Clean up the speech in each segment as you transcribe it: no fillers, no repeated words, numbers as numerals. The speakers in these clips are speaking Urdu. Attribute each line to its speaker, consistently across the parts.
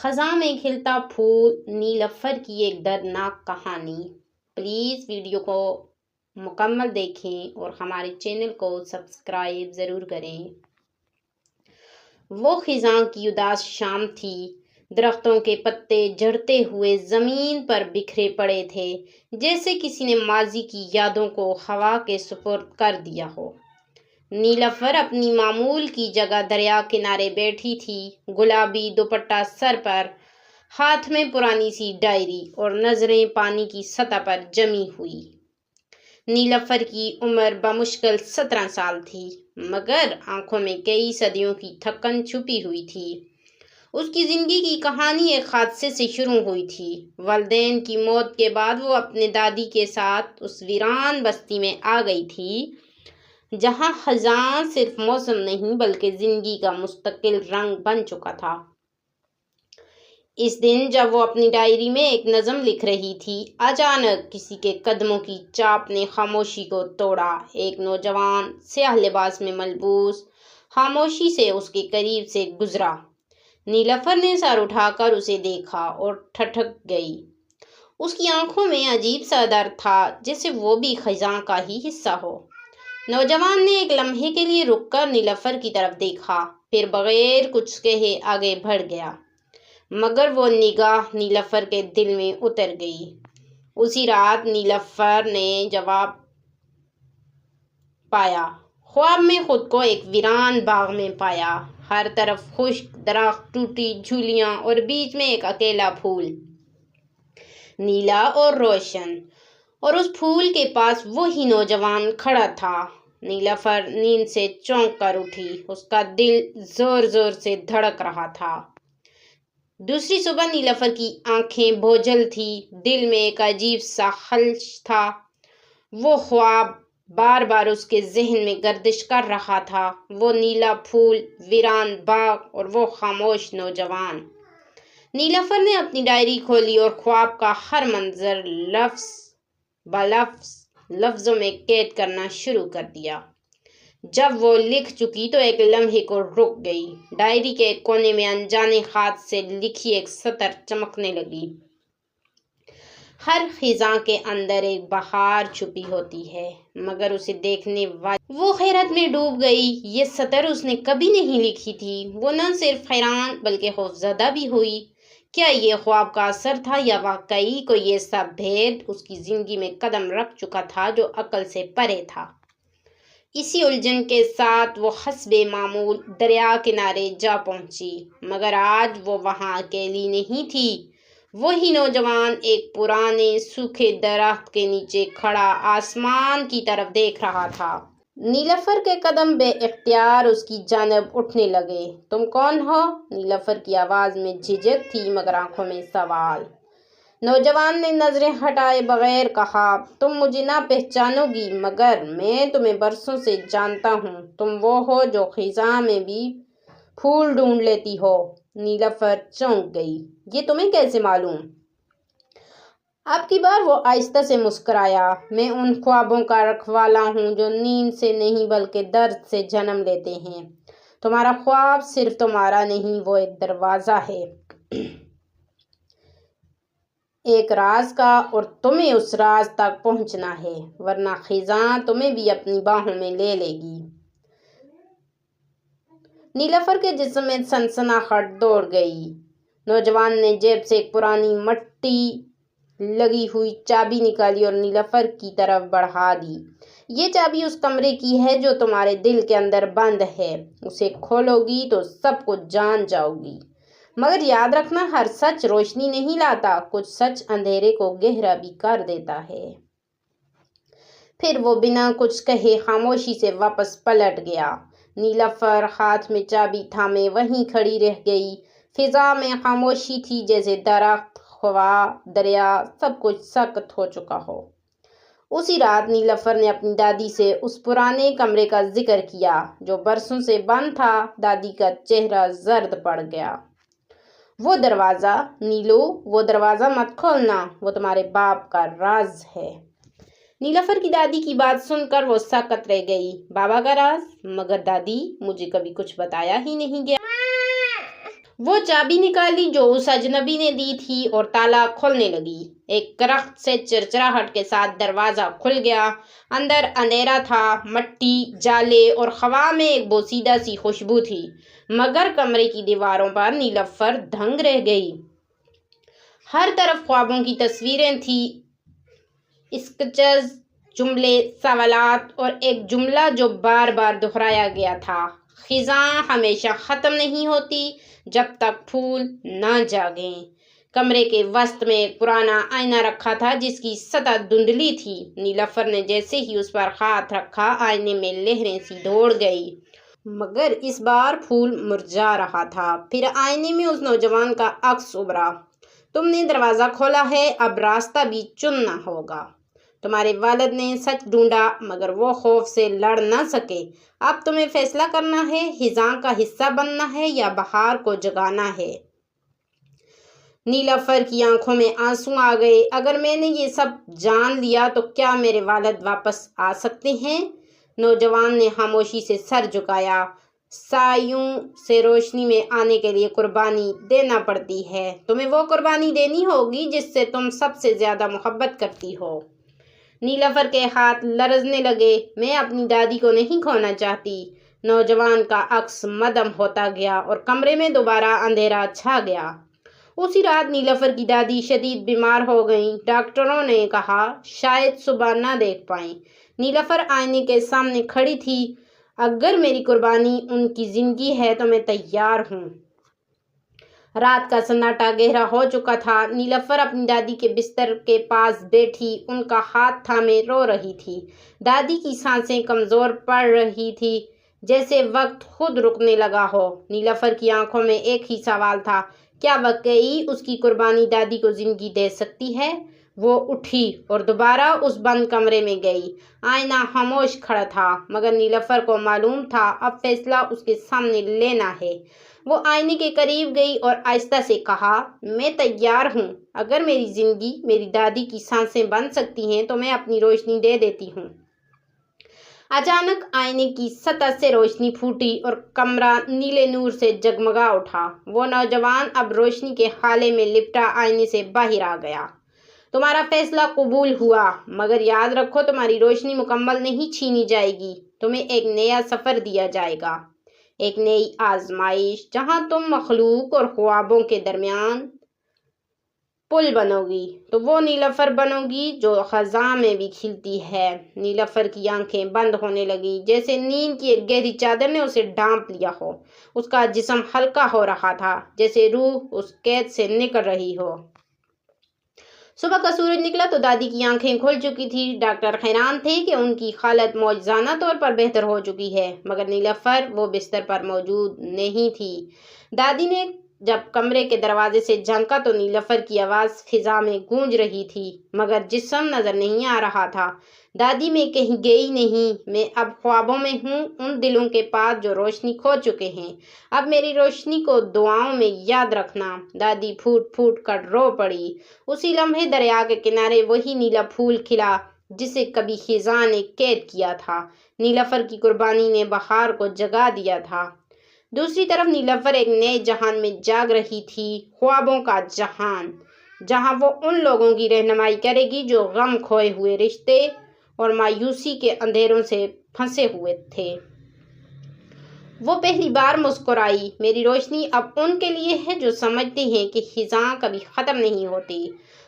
Speaker 1: خزاں میں کھلتا پھول، نیلوفر کی ایک دردناک کہانی۔ پلیز ویڈیو کو مکمل دیکھیں اور ہمارے چینل کو سبسکرائب ضرور کریں۔ وہ خزاں کی اداس شام تھی۔ درختوں کے پتے جھڑتے ہوئے زمین پر بکھرے پڑے تھے، جیسے کسی نے ماضی کی یادوں کو ہوا کے سپرد کر دیا ہو۔ نیلوفر اپنی معمول کی جگہ دریا کنارے بیٹھی تھی، گلابی دوپٹہ سر پر، ہاتھ میں پرانی سی ڈائری اور نظریں پانی کی سطح پر جمی ہوئی۔ نیلوفر کی عمر بمشکل 17 سال تھی، مگر آنکھوں میں کئی صدیوں کی تھکن چھپی ہوئی تھی۔ اس کی زندگی کی کہانی ایک حادثے سے شروع ہوئی تھی۔ والدین کی موت کے بعد وہ اپنے دادی کے ساتھ اس ویران بستی میں آ گئی تھی، جہاں خزاں صرف موسم نہیں بلکہ زندگی کا مستقل رنگ بن چکا تھا۔ اس دن جب وہ اپنی ڈائری میں ایک نظم لکھ رہی تھی، اچانک کسی کے قدموں کی چاپ نے خاموشی کو توڑا۔ ایک نوجوان سیاہ لباس میں ملبوس خاموشی سے اس کے قریب سے گزرا۔ نیلوفر نے سر اٹھا کر اسے دیکھا اور ٹھٹک گئی۔ اس کی آنکھوں میں عجیب سا درد تھا، جیسے وہ بھی خزاں کا ہی حصہ ہو۔ نوجوان نے ایک لمحے کے لیے رک کر نیلوفر کی طرف دیکھا، پھر بغیر کچھ کہے آگے بڑھ گیا، مگر وہ نگاہ نیلوفر کے دل میں اتر گئی۔ اسی رات نیلوفر نے جواب پایا۔ خواب میں خود کو ایک ویران باغ میں پایا، ہر طرف خشک درخت، ٹوٹی جھولیاں اور بیچ میں ایک اکیلا پھول، نیلا اور روشن، اور اس پھول کے پاس وہی نوجوان کھڑا تھا۔ نیلوفر نیند سے چونک کر اٹھی، اس کا دل زور زور سے دھڑک رہا تھا۔ دوسری صبح نیلوفر کی آنکھیں بوجھل تھی، دل میں ایک عجیب سا خلش تھا۔ وہ خواب بار بار اس کے ذہن میں گردش کر رہا تھا، وہ نیلا پھول، ویران باغ اور وہ خاموش نوجوان۔ نیلوفر نے اپنی ڈائری کھولی اور خواب کا ہر منظر لفظ لفظوں میں قید کرنا شروع کر دیا۔ جب وہ لکھ چکی تو ایک لمحے کو رک گئی۔ ڈائری کے ایک کونے میں انجانے ہاتھ سے لکھی ایک سطر چمکنے لگی۔ ہر خزاں کے اندر ایک بہار چھپی ہوتی ہے، مگر اسے دیکھنے والی وہ حیرت میں ڈوب گئی۔ یہ سطر اس نے کبھی نہیں لکھی تھی۔ وہ نہ صرف حیران بلکہ خوفزدہ بھی ہوئی۔ کیا یہ خواب کا اثر تھا یا واقعی کوئی ایسا بھید اس کی زندگی میں قدم رکھ چکا تھا جو عقل سے پرے تھا؟ اسی الجھن کے ساتھ وہ حسب معمول دریا کنارے جا پہنچی، مگر آج وہ وہاں اکیلی نہیں تھی۔ وہی نوجوان ایک پرانے سوکھے درخت کے نیچے کھڑا آسمان کی طرف دیکھ رہا تھا۔ نیلوفر کے قدم بے اختیار اس کی جانب اٹھنے لگے۔ تم کون ہو؟ نیلوفر کی آواز میں جھجک تھی مگر آنکھوں میں سوال۔ نوجوان نے نظریں ہٹائے بغیر کہا، تم مجھے نہ پہچانو گی، مگر میں تمہیں برسوں سے جانتا ہوں۔ تم وہ ہو جو خزاں میں بھی پھول ڈھونڈ لیتی ہو۔ نیلوفر چونک گئی۔ یہ تمہیں کیسے معلوم؟ اب کی بار وہ آہستہ سے مسکرایا۔ میں ان خوابوں کا رکھوالا ہوں جو نیند سے نہیں بلکہ درد سے جنم لیتے ہیں۔ تمہارا خواب صرف تمہارا نہیں، وہ ایک دروازہ ہے، ایک راز کا، اور تمہیں اس راز تک پہنچنا ہے، ورنہ خزاں تمہیں بھی اپنی باہوں میں لے لے گی۔ نیلوفر کے جسم میں سنسناہٹ دوڑ گئی۔ نوجوان نے جیب سے ایک پرانی مٹی لگی ہوئی چابی نکالی اور نیلوفر کی طرف بڑھا دی۔ یہ چابی اس کمرے کی ہے جو تمہارے دل کے اندر بند ہے۔ اسے کھولو گی تو سب کچھ جان جاؤ گی، مگر یاد رکھنا ہر سچ روشنی نہیں لاتا، کچھ سچ اندھیرے کو گہرا بھی کر دیتا ہے۔ پھر وہ بنا کچھ کہے خاموشی سے واپس پلٹ گیا۔ نیلوفر ہاتھ میں چابی تھامے وہیں کھڑی رہ گئی۔ فضا میں خاموشی تھی، جیسے درخت، ہوا، دریا سب کچھ ساکت ہو چکا ہو۔ اسی رات نیلوفر نے اپنی دادی سے اس پرانے کمرے کا ذکر کیا جو برسوں سے بند تھا۔ دادی کا چہرہ زرد پڑ گیا۔ وہ دروازہ نیلو، وہ دروازہ مت کھولنا، وہ تمہارے باپ کا راز ہے۔ نیلوفر کی دادی کی بات سن کر وہ ساکت رہ گئی۔ بابا کا راز؟ مگر دادی، مجھے کبھی کچھ بتایا ہی نہیں گیا۔ وہ چابی نکالی جو اس اجنبی نے دی تھی اور تالا کھولنے لگی۔ ایک کرخت سے چرچراہٹ کے ساتھ دروازہ کھل گیا۔ اندر اندھیرا تھا، مٹی، جالے اور ہوا میں ایک بوسیدہ سی خوشبو تھی، مگر کمرے کی دیواروں پر نیلوفر دھنگ رہ گئی۔ ہر طرف خوابوں کی تصویریں تھیں، اسکیچز، جملے، سوالات اور ایک جملہ جو بار بار دہرایا گیا تھا: خزاں ہمیشہ ختم نہیں ہوتی جب تک پھول نہ جاگیں۔ کمرے کے وسط میں ایک پرانا آئینہ رکھا تھا جس کی سطح دھندلی تھی۔ نیلوفر نے جیسے ہی اس پر ہاتھ رکھا، آئینے میں لہریں سی دوڑ گئی، مگر اس بار پھول مرجھا رہا تھا۔ پھر آئینے میں اس نوجوان کا عکس ابھرا۔ تم نے دروازہ کھولا ہے، اب راستہ بھی چننا ہوگا۔ تمہارے والد نے سچ ڈھونڈا مگر وہ خوف سے لڑ نہ سکے۔ اب تمہیں فیصلہ کرنا ہے، خزاں کا حصہ بننا ہے یا بہار کو جگانا ہے۔ نیلوفر کی آنکھوں میں آنسو آ گئے۔ اگر میں نے یہ سب جان لیا تو کیا میرے والد واپس آ سکتے ہیں؟ نوجوان نے خاموشی سے سر جھکایا۔ سایوں سے روشنی میں آنے کے لیے قربانی دینا پڑتی ہے۔ تمہیں وہ قربانی دینی ہوگی جس سے تم سب سے زیادہ محبت کرتی ہو۔ نیلوفر کے ہاتھ لرزنے لگے۔ میں اپنی دادی کو نہیں کھونا چاہتی۔ نوجوان کا عکس مدھم ہوتا گیا اور کمرے میں دوبارہ اندھیرا چھا گیا۔ اسی رات نیلوفر کی دادی شدید بیمار ہو گئیں۔ ڈاکٹروں نے کہا شاید صبح نہ دیکھ پائیں۔ نیلوفر آئینے کے سامنے کھڑی تھی۔ اگر میری قربانی ان کی زندگی ہے تو میں تیار ہوں۔ رات کا سناٹا گہرا ہو چکا تھا۔ نیلوفر اپنی دادی کے بستر کے پاس بیٹھی ان کا ہاتھ تھامے رو رہی تھی۔ دادی کی سانسیں کمزور پڑ رہی تھی، جیسے وقت خود رکنے لگا ہو۔ نیلوفر کی آنکھوں میں ایک ہی سوال تھا: کیا واقعی اس کی قربانی دادی کو زندگی دے سکتی ہے؟ وہ اٹھی اور دوبارہ اس بند کمرے میں گئی۔ آئینہ خاموش کھڑا تھا، مگر نیلوفر کو معلوم تھا اب فیصلہ اس کے سامنے لینا ہے۔ وہ آئینے کے قریب گئی اور آہستہ سے کہا: میں تیار ہوں۔ اگر میری زندگی میری دادی کی سانسیں بن سکتی ہیں تو میں اپنی روشنی دے دیتی ہوں۔ اچانک آئینے کی سطح سے روشنی پھوٹی اور کمرہ نیلے نور سے جگمگا اٹھا۔ وہ نوجوان اب روشنی کے ہالے میں لپٹا آئینے سے باہر آ گیا۔ تمہارا فیصلہ قبول ہوا، مگر یاد رکھو تمہاری روشنی مکمل نہیں چھینی جائے گی۔ تمہیں ایک نیا سفر دیا جائے گا، ایک نئی آزمائش جہاں تم مخلوق اور خوابوں کے درمیان پل بنو گی، تو وہ نیلوفر بنو گی جو خزاں میں بھی کھلتی ہے۔ نیلوفر کی آنکھیں بند ہونے لگی، جیسے نیند کی ایک گہری چادر نے اسے ڈھانپ لیا ہو۔ اس کا جسم ہلکا ہو رہا تھا، جیسے روح اس قید سے نکل رہی ہو۔ صبح کا سورج نکلا تو دادی کی آنکھیں کھل چکی تھی۔ ڈاکٹر حیران تھے کہ ان کی حالت معجزانہ طور پر بہتر ہو چکی ہے، مگر نیلوفر وہ بستر پر موجود نہیں تھی۔ دادی نے جب کمرے کے دروازے سے جھانکا تو نیلوفر کی آواز فضا میں گونج رہی تھی، مگر جسم نظر نہیں آ رہا تھا۔ دادی میں کہیں گئی نہیں، میں اب خوابوں میں ہوں، ان دلوں کے پاس جو روشنی کھو چکے ہیں۔ اب میری روشنی کو دعاؤں میں یاد رکھنا۔ دادی پھوٹ پھوٹ کر رو پڑی۔ اسی لمحے دریا کے کنارے وہی نیلا پھول کھلا جسے کبھی خزاں نے قید کیا تھا۔ نیلوفر کی قربانی نے بہار کو جگا دیا تھا۔ دوسری طرف نیلوفر ایک نئے جہان میں جاگ رہی تھی، خوابوں کا جہان، جہاں وہ ان لوگوں کی رہنمائی کرے گی جو غم کھوئے ہوئے رشتے اور مایوسی کے اندھیروں سے پھنسے ہوئے تھے۔ وہ پہلی بار مسکرائی۔ میری روشنی اب ان کے لیے ہے جو سمجھتے ہیں کہ خزاں کبھی ختم نہیں ہوتی۔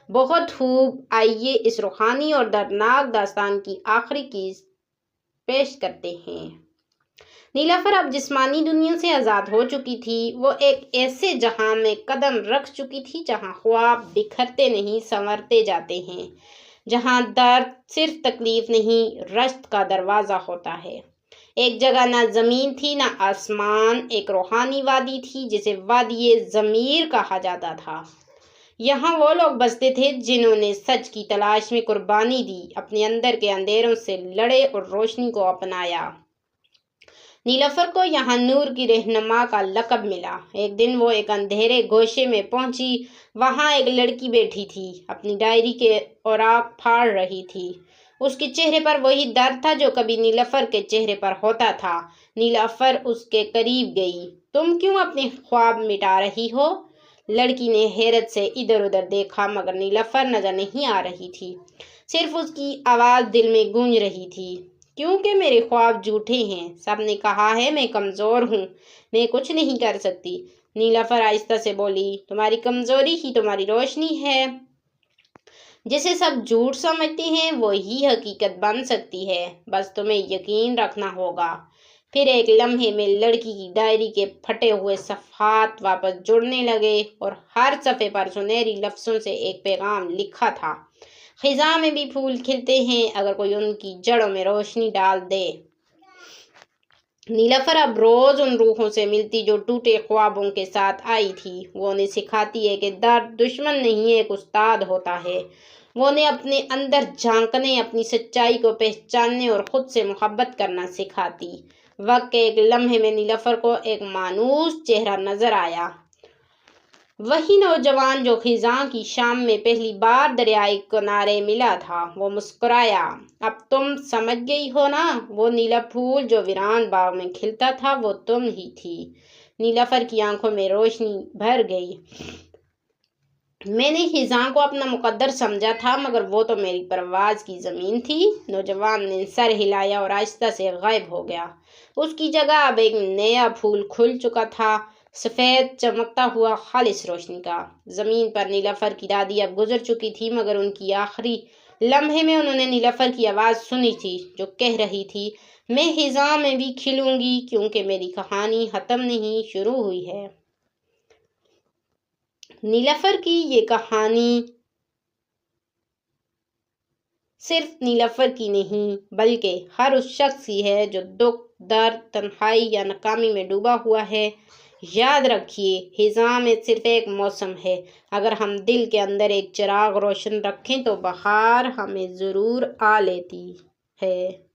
Speaker 1: بہت خوب، آئیے اس روحانی اور دردناک داستان کی آخری چیز پیش کرتے ہیں۔ نیلوفر اب جسمانی دنیا سے آزاد ہو چکی تھی۔ وہ ایک ایسے جہاں میں قدم رکھ چکی تھی جہاں خواب بکھرتے نہیں سنورتے جاتے ہیں، جہاں درد صرف تکلیف نہیں رشت کا دروازہ ہوتا ہے۔ ایک جگہ نہ زمین تھی نہ آسمان، ایک روحانی وادی تھی جسے وادی ضمیر کہا جاتا تھا۔ یہاں وہ لوگ بستے تھے جنہوں نے سچ کی تلاش میں قربانی دی، اپنے اندر کے اندھیروں سے لڑے اور روشنی کو اپنایا۔ نیلوفر کو یہاں نور کی رہنما کا لقب ملا۔ ایک دن وہ ایک اندھیرے گوشے میں پہنچی۔ وہاں ایک لڑکی بیٹھی تھی، اپنی ڈائری کے اوراق پھاڑ رہی تھی۔ اس کے چہرے پر وہی درد تھا جو کبھی نیلوفر کے چہرے پر ہوتا تھا۔ نیلوفر اس کے قریب گئی۔ تم کیوں اپنے خواب مٹا رہی ہو؟ لڑکی نے حیرت سے ادھر ادھر دیکھا مگر نیلوفر نظر نہیں آ رہی تھی، صرف اس کی آواز دل میں گونج رہی تھی، کیونکہ میرے خواب جھوٹے ہیں، سب نے کہا ہے میں کمزور ہوں، میں کچھ نہیں کر سکتی۔ نیلوفر آہستہ سے بولی، تمہاری کمزوری ہی تمہاری روشنی ہے، جسے سب جھوٹ سمجھتے ہیں وہی حقیقت بن سکتی ہے، بس تمہیں یقین رکھنا ہوگا۔ پھر ایک لمحے میں لڑکی کی ڈائری کے پھٹے ہوئے صفحات واپس جڑنے لگے اور ہر صفحے پر سنہری لفظوں سے ایک پیغام لکھا تھا، خزاں میں بھی پھول کھلتے ہیں اگر کوئی ان کی جڑوں میں روشنی ڈال دے۔ نیلوفر اب روز ان روحوں سے ملتی جو ٹوٹے خوابوں کے ساتھ آئی تھی، وہ انہیں سکھاتی ہے کہ درد دشمن نہیں ایک استاد ہوتا ہے، وہ انہیں اپنے اندر جھانکنے، اپنی سچائی کو پہچاننے اور خود سے محبت کرنا سکھاتی۔ وقت کے ایک لمحے میں نیلوفر کو ایک مانوس چہرہ نظر آیا، وہی نوجوان جو خزاں کی شام میں پہلی بار دریائے کنارے ملا تھا۔ وہ مسکرایا، اب تم سمجھ گئی ہو نا، وہ نیلا پھول جو ویران باغ میں کھلتا تھا وہ تم ہی تھی۔ نیلوفر کی آنکھوں میں روشنی بھر گئی، میں نے خزاں کو اپنا مقدر سمجھا تھا مگر وہ تو میری پرواز کی زمین تھی۔ نوجوان نے سر ہلایا اور آہستہ سے غائب ہو گیا، اس کی جگہ اب ایک نیا پھول کھل چکا تھا، سفید چمکتا ہوا خالص روشنی کا۔ زمین پر نیلوفر کی دادی اب گزر چکی تھی مگر ان کی آخری لمحے میں انہوں نے نیلوفر کی آواز سنی تھی جو کہہ رہی تھی، میں خزاں میں بھی کھلوں گی کیونکہ میری کہانی ختم نہیں، شروع ہوئی ہے۔ نیلوفر کی یہ کہانی صرف نیلوفر کی نہیں بلکہ ہر اس شخص کی ہے جو دکھ، درد، تنہائی یا ناکامی میں ڈوبا ہوا ہے۔ یاد رکھیے، خزاں میں صرف ایک موسم ہے، اگر ہم دل کے اندر ایک چراغ روشن رکھیں تو بہار ہمیں ضرور آ لیتی ہے۔